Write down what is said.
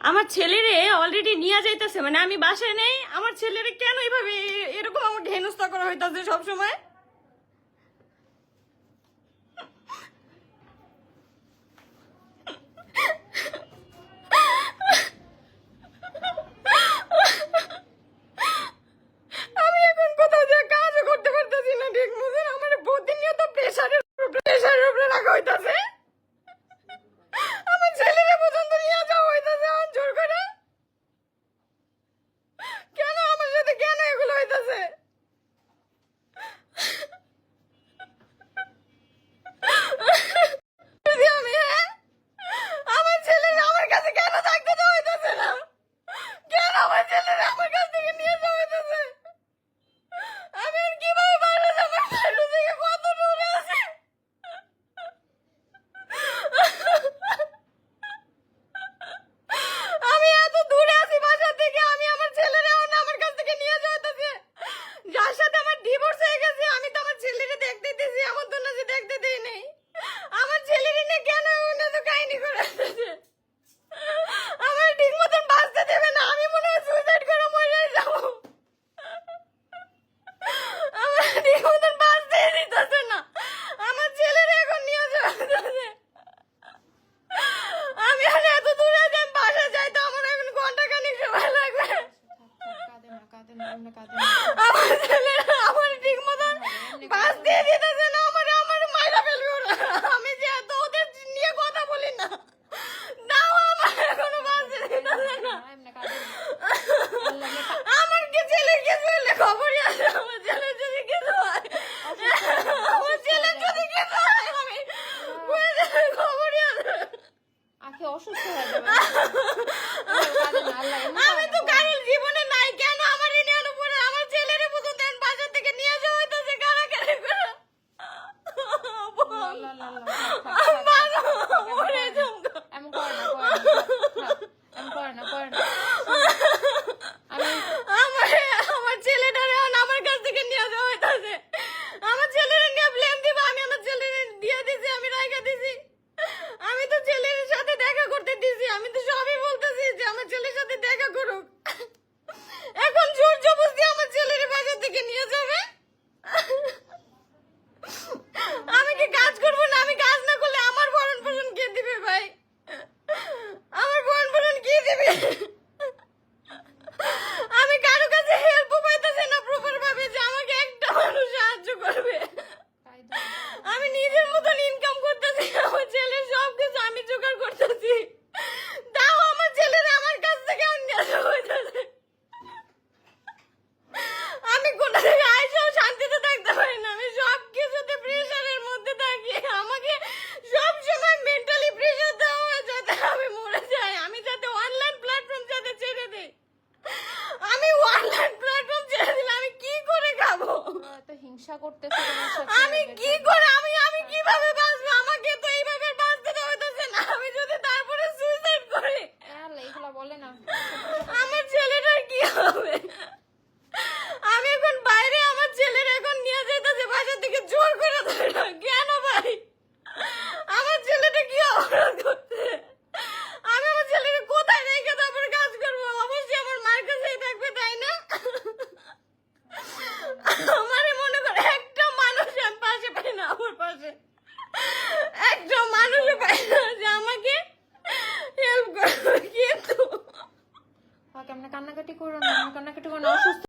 আমার ছেলেরে অলরেডি নিয়ে যাইতেছে, মানে আমি বাসায় নেই, আমার ছেলেরে কেন এইভাবে এরকম আমাকে হেনস্থা করা হইতাছে সবসময়। আমি এখন কোথাও যে কাজও করতে পারতেছি না ঠিক মতন, আমার প্রতিনিয়ত প্রেশারের উপরে রাখা হইতাছে। আমার ছেলেরে পর্যন্ত নিয়ে যাওয়া হইতাছে জোর করে। কেন আমার সাথে কেন এগুলো হইতাছে? যদি আমি আমার ছেলের আমার কাছে কেন থাকতে দেওয়া হইতাছে না? কেন আমার ছেলের আমার কাছ থেকে নিয়ে যাওয়া হইতাছে? আমি আর কিভাবে বাইরে যাবো? বাইরে থেকে কত দূরে আছে? আমি এত দূরে আছি বাসা থেকে, আমি আমার ছেলের আমার কাছ থেকে নিয়ে যাওয়া হইতাছে। যার সাথে আমার ডিভোর্স হয়ে গেছে, আমি তো আমার ছেলেরে দেখতে দিয়েছি, আমার তো না যে দেখতে দেই নেই। আমার ছেলেরে নিয়ে কেন তো কাহিনী করে আসতেছে? আমার ঠিক মতন বাঁচতে দেবে না, আমি মনে হয় সুইসাইড করে মরে যাবো। আমার ঠিক মতন বাঁচতে দিতেছে না, আমার ছেলেরে এখন নিয়ে যাওয়া হইতাছে। আমি আর এত দূরে আছি, আমি বাসা যাই তো আমার এখন ঘন্টা খানিক সময় লাগবে। আমার ছেলে আমার ঠিক মতন বাঁচতে দিতেছে না, আমার আমার মাইরা ফেলবে ওরা। আমি যে এত ওদের নিয়ে কথা বলি না, তাও আমার এখনো বাঁচতে দিতেছে না। আমার কি ছেলে কিছু হলে খবরই আছে, আমার ছেলে যদি কিছু হয়, আমার ছেলে যদি কিছু হয়, আমি খবরই আছে। অসুস্থ হয়ে যাবে। আমি তো কারোর জীবনে নাই, কেন আমার এনে পরে আমার ছেলের পর্যন্ত বাজার থেকে নিয়ে যাওয়া হইতেছে কারাকারি করে। এমন করে না, আমার ছেলেটারে আমার কাছ থেকে নিয়ে যাওয়া হইতেছে। আমার ছেলের নিয়ে ব্লেম দিব, আমি আমার ছেলের দিয়ে দিছি, আমি রাইখা দিছি। আমি তো ছেলের সাথে দেখা করতে দিছি, আমি তো সবই বলতেছি যে আমার ছেলের সাথে দেখা করুক। এখন জোর জবরদস্তি আমার ছেলের বাজার থেকে নিয়ে যাবে। আমি কি কাজ করব না? আমি কাজ না করলে আমার ভরণ পোষণ কে দিবে ভাই? আমার ভরণ পোষণ কে দিবে? আমি কারো কাছে হেল্প পাইতেছি না প্রপার ভাবে যে আমাকে একটা মানুষ সাহায্য করবে। আমি নিজের মতন ইনকাম করতেছি, আমার ছেলের সবকিছু আমি জোগাড় করতেছি, তাও আমার ছেলের আমার কাছ থেকে নিয়ে যাওয়া হইতেছে। আমি কোথা থেকে আইসাও শান্তিতে থাকতে পারি না, আমি সব কিছুতে প্রেশারের মধ্যে থাকি। আমাকে সব সময় মেন্টালি প্রেশার দেওয়া হয় যাতে আমি মরে যাই, আমি যাতে অনলাইন প্ল্যাটফর্ম যাতে ছেড়ে দেই। আমি অনলাইন প্ল্যাটফর্ম ছেড়ে দিলে আমি কি করে খাবো? এত হিংসা করতেছে তোমার সাথে। আমি কি করে আমি কিভাবে বাঁচবো? আমাকে তো এইভাবে বাঁচতে দেওয়া হইতেছে না। আমি যদি তারপরে সুইসাইড করি, এইগুলা বলে না। আমার ছেলেটার কি হবে? আমি এখন বাইরে, আমার ছেলের এখন নিয়ে যাইতেছে বাসা থেকে জোর করে ধরে। কেন ভাই? আমার ছেলেটা কি অপরাধ করছে? আমি আমার ছেলেকে কোথায় রেখে তারপরে কাজ করবো? অবশ্যই আমার মার কাছেই থাকবে, তাই না? আমারে মনে করে একটা মানুষ আমি পাশে পাই না, আমার পাশে একটা মানুষও পাই না যে আমাকে হেল্প করবে। কিন্তু কান্নাকাটি করো না, অসুস্থ